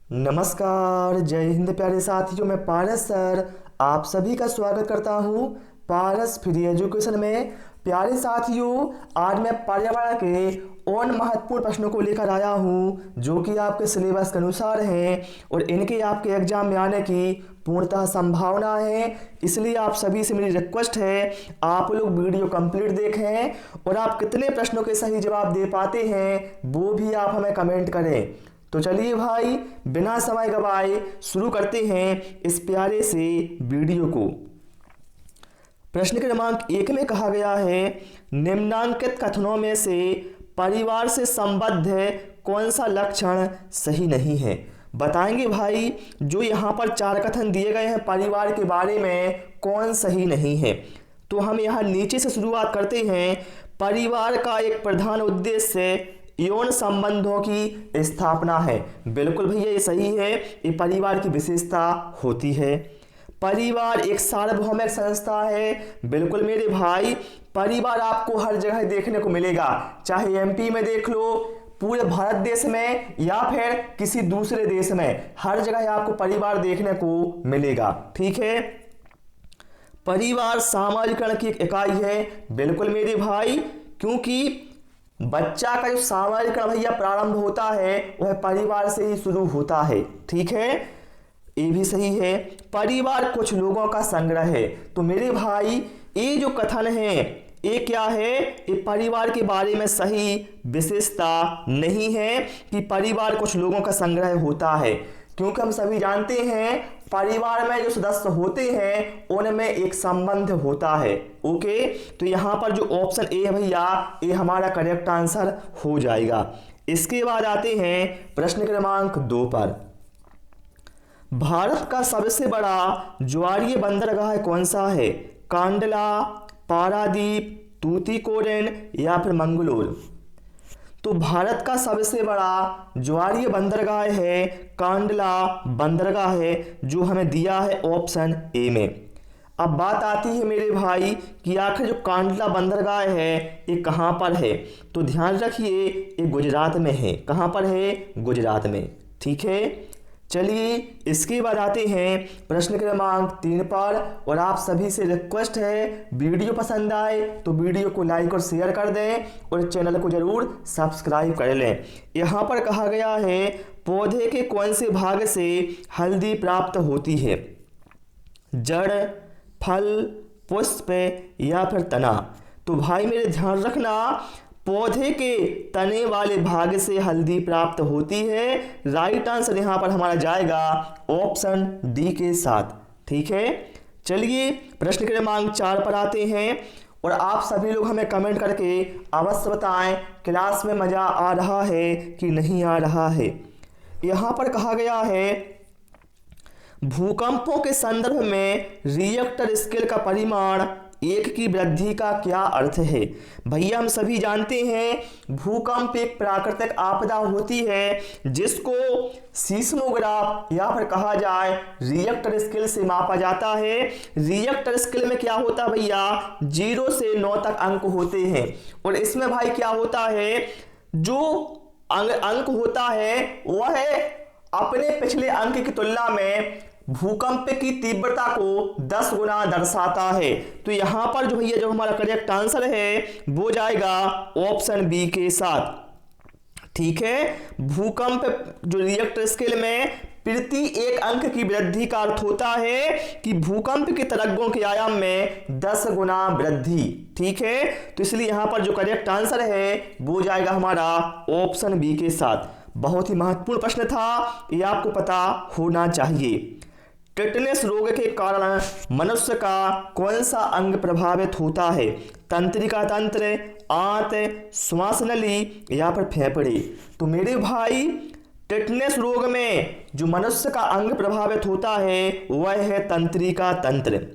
नमस्कार, जय हिंद प्यारे साथियों। मैं पारस सर आप सभी का स्वागत करता हूँ पारस फ्री एजुकेशन में। प्यारे साथियों, आज मैं पर्यावरण के उन महत्वपूर्ण प्रश्नों को लेकर आया हूँ जो कि आपके सिलेबस के अनुसार हैं और इनके आपके एग्जाम में आने की पूर्णतः संभावना है। इसलिए आप सभी से मेरी रिक्वेस्ट है, आप लोग वीडियो कंप्लीट देखें और आप कितने प्रश्नों के सही जवाब दे पाते हैं वो भी आप हमें कमेंट करें। तो चलिए भाई, बिना समय गवाए शुरू करते हैं इस प्यारे से वीडियो को। प्रश्न क्रमांक 1 में कहा गया है, निम्नांकित कथनों में से परिवार से संबद्ध कौन सा लक्षण सही नहीं है। बताएंगे भाई, जो यहाँ पर 4 कथन दिए गए हैं परिवार के बारे में, कौन सही नहीं है। तो हम यहाँ नीचे से शुरुआत करते हैं। परिवार का एक प्रधान उद्देश्य यौन संबंधों की स्थापना है। बिल्कुल भैया, ये सही है, ये परिवार की विशेषता होती है। परिवार एक सार्वभौमिक संस्था है। बिल्कुल मेरे भाई, परिवार आपको हर जगह देखने को मिलेगा, चाहे एमपी में देख लो, पूरे भारत देश में या फिर किसी दूसरे देश में, हर जगह आपको परिवार देखने को मिलेगा। ठीक है। परिवार सामाजिकरण की एक इकाई है। बिल्कुल मेरे भाई, क्योंकि बच्चा का जो सामाजिकरण भैया प्रारंभ होता है वह परिवार से ही शुरू होता है। ठीक है, ये भी सही है। परिवार कुछ लोगों का संग्रह है। तो मेरे भाई, ये जो कथन है ये क्या है, ये परिवार के बारे में सही विशेषता नहीं है कि परिवार कुछ लोगों का संग्रह होता है, क्योंकि हम सभी जानते हैं परिवार में जो सदस्य होते हैं उनमें एक संबंध होता है। ओके, तो यहाँ पर जो ऑप्शन ए है भैया, ये हमारा करेक्ट आंसर हो जाएगा। इसके बाद आते हैं प्रश्न क्रमांक 2 पर। भारत का सबसे बड़ा ज्वारीय बंदरगाह कौन सा है। कांडला, पारादीप, तूतीकोरिन या फिर मंगलोर। तो भारत का सबसे बड़ा ज्वारीय बंदरगाह है कांडला बंदरगाह है, जो हमें दिया है ऑप्शन ए में। अब बात आती है मेरे भाई कि आखिर जो कांडला बंदरगाह है ये कहाँ पर है। तो ध्यान रखिए, ये गुजरात में है। कहाँ पर है? गुजरात में। ठीक है, चलिए इसके बाद आते हैं प्रश्न क्रमांक 3 पर। और आप सभी से रिक्वेस्ट है, वीडियो पसंद आए तो वीडियो को लाइक और शेयर कर दें और चैनल को जरूर सब्सक्राइब कर लें। यहाँ पर कहा गया है, पौधे के कौन से भाग से हल्दी प्राप्त होती है। जड़, फल, पुष्प या फिर तना। तो भाई मेरे ध्यान रखना, पौधे के तने वाले भाग से हल्दी प्राप्त होती है। राइट आंसर यहाँ पर हमारा जाएगा ऑप्शन डी के साथ। ठीक है, चलिए प्रश्न क्रमांक 4 पर आते हैं और आप सभी लोग हमें कमेंट करके अवश्य बताएं क्लास में मज़ा आ रहा है कि नहीं आ रहा है। यहाँ पर कहा गया है, भूकंपों के संदर्भ में रिएक्टर स्केल का परिमाण 1 की वृद्धि का क्या अर्थ है। भैया हम सभी जानते हैं भूकंप एक प्राकृतिक आपदा होती है जिसको सीस्मोग्राफ या फिर कहा जाए रिएक्टर स्केल से मापा जाता है। रिएक्टर स्केल में क्या होता है भैया, 0 से 9 तक अंक होते हैं और इसमें भाई क्या होता है, जो अंक होता है वह अपने पिछले अंक की तुलना में भूकंप की तीव्रता को 10 गुना दर्शाता है। तो यहां पर जो भैया जो हमारा करेक्ट आंसर है वो जाएगा ऑप्शन बी के साथ। ठीक है, भूकंप जो रिएक्टर स्केल में प्रति 1 अंक की वृद्धि का अर्थ होता है कि भूकंप के तरंगों के आयाम में 10 गुना वृद्धि। ठीक है, तो इसलिए यहां पर जो करेक्ट आंसर है वो जाएगा हमारा ऑप्शन बी के साथ। बहुत ही महत्वपूर्ण प्रश्न था, ये आपको पता होना चाहिए। टिटनेस रोग के कारण मनुष्य का कौन सा अंग प्रभावित होता है। तंत्रिका तंत्र, आंत, श्वास नली या फिर फेफड़े। तो मेरे भाई, टिटनेस रोग में जो मनुष्य का अंग प्रभावित होता है वह है तंत्रिका तंत्र।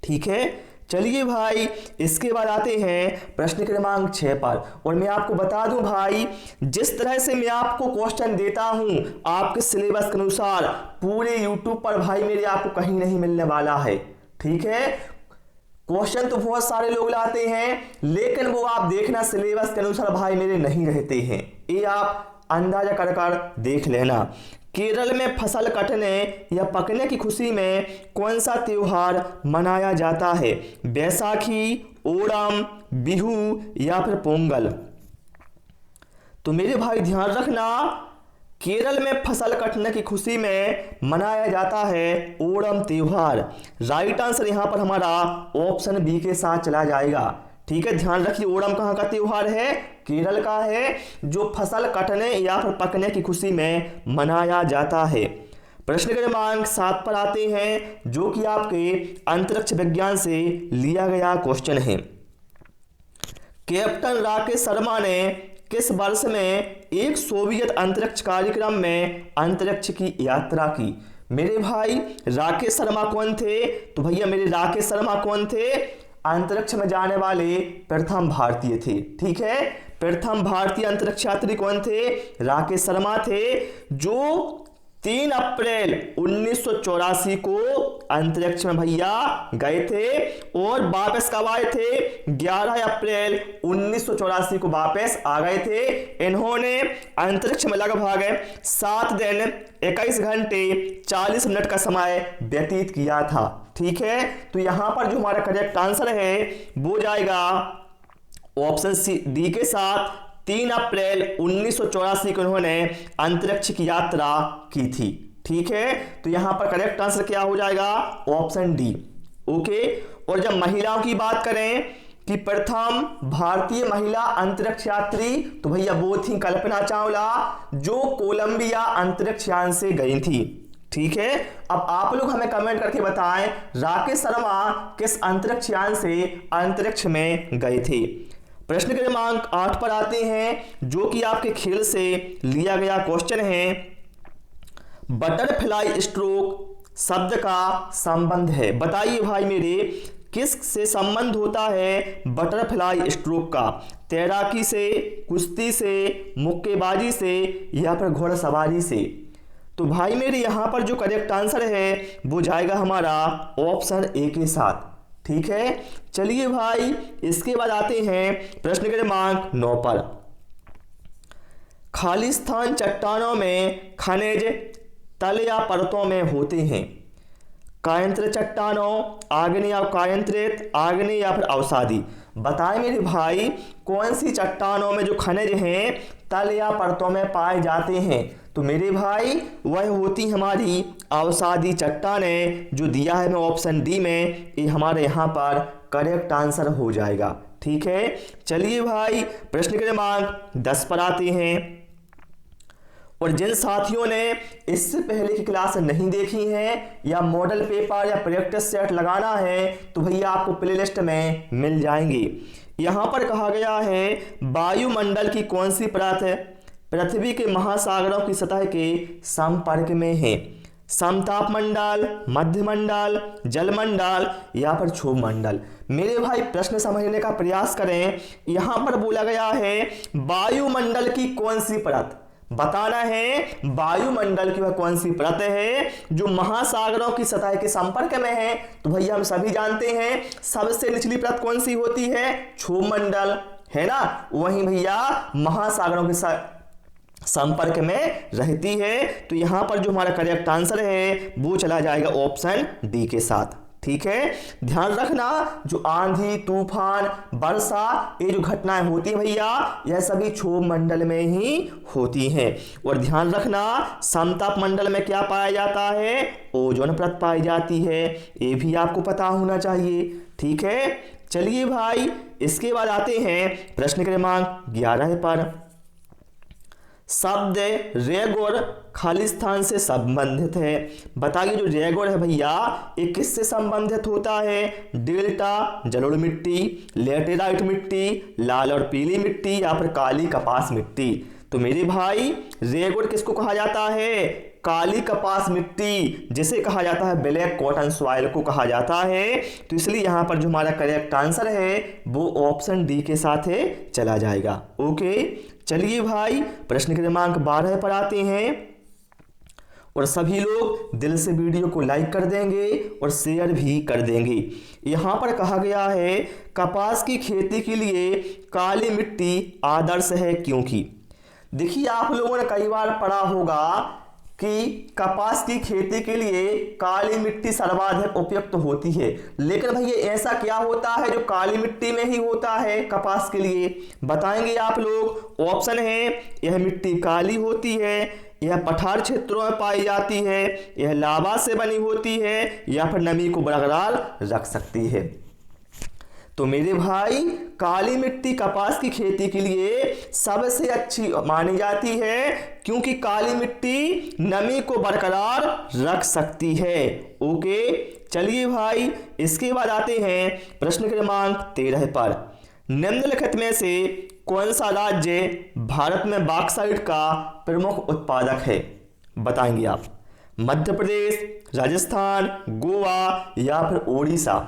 ठीक है, चलिए भाई इसके बाद आते हैं प्रश्न क्रमांक 6 पर। और मैं आपको बता दूं भाई, जिस तरह से मैं आपको क्वेश्चन देता हूं आपके सिलेबस के अनुसार, पूरे यूट्यूब पर भाई मेरे आपको कहीं नहीं मिलने वाला है। ठीक है, क्वेश्चन तो बहुत सारे लोग लाते हैं लेकिन वो आप देखना सिलेबस के अनुसार भाई मेरे नहीं रहते हैं, ये आप अंदाजा कर देख लेना। केरल में फसल कटने या पकने की खुशी में कौन सा त्योहार मनाया जाता है? बैसाखी, ओणम, बिहू या फिर पोंगल? तो मेरे भाई ध्यान रखना, केरल में फसल कटने की खुशी में मनाया जाता है ओणम त्योहार। राइट आंसर यहाँ पर हमारा ऑप्शन बी के साथ चला जाएगा। ठीक है, ध्यान रखिए, ओणम कहाँ का त्योहार है? केरल का है, जो फसल कटने या फिर पकने की खुशी में मनाया जाता है। प्रश्न क्रमांक 7 पर आते हैं, जो कि आपके अंतरिक्ष विज्ञान से लिया गया क्वेश्चन है। कैप्टन राकेश शर्मा ने किस वर्ष में एक सोवियत अंतरिक्ष कार्यक्रम में अंतरिक्ष की यात्रा की? मेरे भाई राकेश शर्मा कौन थे? तो भैया मेरे राकेश शर्मा कौन थे? अंतरिक्ष में जाने वाले प्रथम भारतीय थे। ठीक है, प्रथम भारतीय अंतरिक्ष यात्री कौन थे? राकेश शर्मा थे, जो 3 अप्रैल 1984 को अंतरिक्ष में भैया गए थे और वापस कब आए थे? 11 अप्रैल 1984 को वापस आ गए थे। इन्होंने अंतरिक्ष में लगभग 7 दिन 21 घंटे 40 मिनट का समय व्यतीत किया था। ठीक है, तो यहां पर जो हमारा करेक्ट आंसर है वो जाएगा ऑप्शन सी डी के साथ। 3 अप्रैल 1984 को उन्होंने अंतरिक्ष की यात्रा की थी। ठीक है, तो यहां पर करेक्ट आंसर क्या हो जाएगा? Option D. ओके, और जब महिलाओं की बात करें कि प्रथम भारतीय महिला अंतरिक्ष यात्री, तो भैया वो थी कल्पना चावला, जो कोलंबिया अंतरिक्ष यान से गई थी। ठीक है, अब आप लोग हमें कमेंट करके बताएं राकेश शर्मा किस अंतरिक्ष यान से अंतरिक्ष में गए थे। प्रश्न क्रमांक 8 पर आते हैं, जो कि आपके खेल से लिया गया क्वेश्चन है। बटरफ्लाई स्ट्रोक शब्द का संबंध है। बताइए भाई मेरे, किस से संबंध होता है बटरफ्लाई स्ट्रोक का? तैराकी से, कुश्ती से, मुक्केबाजी से या फिर घोड़सवारी से? तो भाई मेरे यहाँ पर जो करेक्ट आंसर है वो जाएगा हमारा ऑप्शन ए के साथ। ठीक है, चलिए भाई इसके बाद आते हैं प्रश्न क्रमांक 9 पर। खालिस्तान चट्टानों में खनिज तल या परतों में होते हैं? कायंत्र चट्टानों, आग्नेय या कायंत्रित, आग्नेय या फिर अवसादी? बताएं मेरे भाई, कौन सी चट्टानों में जो खनिज हैं तल या परतों में पाए जाते हैं? तो मेरे भाई वह होती हमारी अवसादी चट्टानें, जो दिया है मैं ऑप्शन डी में, ये हमारे यहाँ पर करेक्ट आंसर हो जाएगा। ठीक है, चलिए भाई प्रश्न क्रमांक 10 पर आते हैं। और जिन साथियों ने इससे पहले की क्लास नहीं देखी है या मॉडल पेपर या प्रैक्टिस सेट लगाना है, तो भैया आपको प्लेलिस्ट में मिल जाएंगे। यहाँ पर कहा गया है वायुमंडल की कौन सी परत है पृथ्वी के महासागरों की सतह के संपर्क में है? समताप मंडल, मध्यमंडल, जलमंडल या फिर क्षोभ मंडल? मेरे भाई प्रश्न समझने का प्रयास करें। यहां पर बोला गया है वायुमंडल की कौन सी परत, बताना है वायुमंडल की वह कौन सी परत है जो महासागरों की सतह के संपर्क में है। तो भैया हम सभी जानते हैं सबसे निचली परत कौन सी होती है? क्षोभ मंडल, है ना? वहीं भैया महासागरों के संपर्क में रहती है। तो यहां पर जो हमारा करेक्ट आंसर है वो चला जाएगा ऑप्शन डी के साथ। ठीक है, ध्यान रखना, जो आंधी, तूफान, वर्षा, ये जो घटनाएं होती है भैया, यह सभी क्षोभ मंडल में ही होती हैं। और ध्यान रखना, समताप मंडल में क्या पाया जाता है? ओजोन परत पाई जाती है, ये भी आपको पता होना चाहिए। ठीक है, चलिए भाई इसके बाद आते हैं प्रश्न क्रमांक 11 पर। शब्द रेगोर खालिस्तान से संबंधित है। बताइए जो रेगोर है भैया, ये किससे संबंधित होता है? डेल्टा जलोढ़ मिट्टी, लेटेराइट मिट्टी, लाल और पीली मिट्टी या फिर काली कपास मिट्टी? तो मेरे भाई रेगोर किसको कहा जाता है? काली कपास मिट्टी, जिसे कहा जाता है ब्लैक कॉटन सॉइल को कहा जाता है। तो इसलिए यहाँ पर जो हमारा करेक्ट आंसर है वो ऑप्शन डी के साथ है चला जाएगा। ओके, चलिए भाई प्रश्न क्रमांक 12 पर आते हैं। और सभी लोग दिल से वीडियो को लाइक कर देंगे और शेयर भी कर देंगे। यहाँ पर कहा गया है कपास की खेती के लिए काली मिट्टी आदर्श है क्योंकि? देखिए आप लोगों ने कई बार पढ़ा होगा कि कपास की खेती के लिए काली मिट्टी सर्वाधिक उपयुक्त होती है। लेकिन भैया ऐसा क्या होता है जो काली मिट्टी में ही होता है कपास के लिए, बताएंगे आप लोग। ऑप्शन है, यह मिट्टी काली होती है, यह पठार क्षेत्रों में पाई जाती है, यह लावा से बनी होती है, या फिर नमी को बरकरार रख सकती है। तो मेरे भाई काली मिट्टी कपास की खेती के लिए सबसे अच्छी मानी जाती है, क्योंकि काली मिट्टी नमी को बरकरार रख सकती है। ओके, चलिए भाई इसके बाद आते हैं प्रश्न क्रमांक 13 पर। निम्नलिखित में से कौन सा राज्य भारत में बॉक्साइट का प्रमुख उत्पादक है, बताएंगे आप। मध्य प्रदेश, राजस्थान, गोवा या फिर ओडिशा।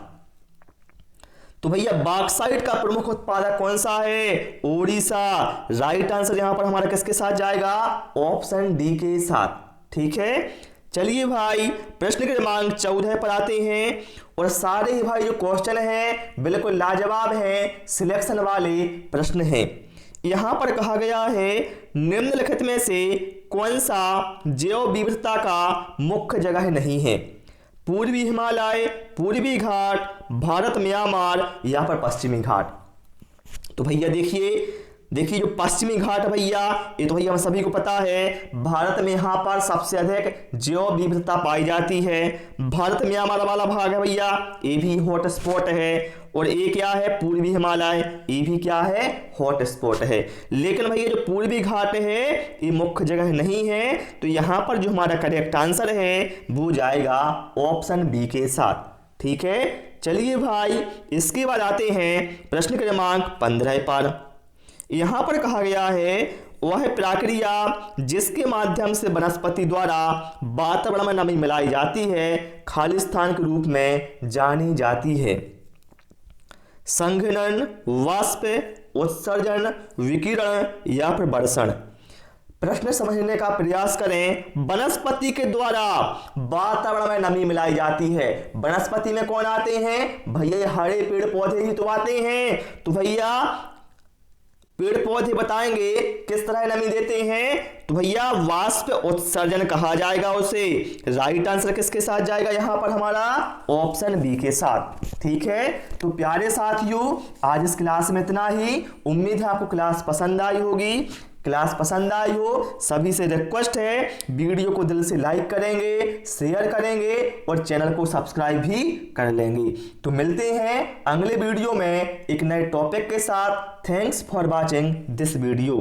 तो भैया बॉक्साइट का प्रमुख उत्पादक कौन सा है, ओडिशा। राइट आंसर यहां पर हमारा किसके साथ जाएगा, ऑप्शन डी के साथ। ठीक है, चलिए भाई प्रश्न क्रमांक 14 पर आते हैं। और सारे ही भाई जो क्वेश्चन हैं बिल्कुल लाजवाब हैं, सिलेक्शन वाले प्रश्न हैं। यहां पर कहा गया है निम्नलिखित में से कौन सा जैव विविधता का मुख्य जगह नहीं है, पूर्वी हिमालय, पूर्वी घाट, भारत म्यांमार या फिर पश्चिमी घाट। तो भैया देखिए जो पश्चिमी घाट भैया, ये तो भैया हम सभी को पता है भारत में यहाँ पर सबसे अधिक जैव विविधता पाई जाती है। भारत म्यांमार वाला भाग है भैया, ये भी हॉट स्पॉट है। और ये क्या है, पूर्वी हिमालय, ये भी क्या है, हॉट स्पॉट है। लेकिन भैया जो पूर्वी घाट है ये मुख्य जगह नहीं है। तो यहाँ पर जो हमारा करेक्ट आंसर है वो जाएगा ऑप्शन बी के साथ। ठीक है, चलिए भाई इसके बाद आते हैं प्रश्न क्रमांक 15 पर। यहां पर कहा गया है वह प्रक्रिया जिसके माध्यम से वनस्पति द्वारा वातावरण में नमी मिलाई जाती है खालिस्तान के रूप में जानी जाती है। संघनन, वाष्प, उत्सर्जन, विकिरण या फिर वर्षण। प्रश्न समझने का प्रयास करें। वनस्पति के द्वारा वातावरण में नमी मिलाई जाती है। वनस्पति में कौन आते हैं भैया, ये हरे पेड़ पौधे ही तो आते हैं। तो भैया पेड़ पौधे बताएंगे किस तरह नमी देते हैं, तो भैया वाष्प उत्सर्जन कहा जाएगा उसे। राइट आंसर किसके साथ जाएगा यहां पर हमारा, ऑप्शन बी के साथ। ठीक है, तो प्यारे साथियों आज इस क्लास में इतना ही। उम्मीद है आपको क्लास पसंद आई होगी। क्लास पसंद आई हो सभी से रिक्वेस्ट है वीडियो को दिल से लाइक करेंगे, शेयर करेंगे और चैनल को सब्सक्राइब भी कर लेंगे। तो मिलते हैं अगले वीडियो में एक नए टॉपिक के साथ। Thanks for watching this video.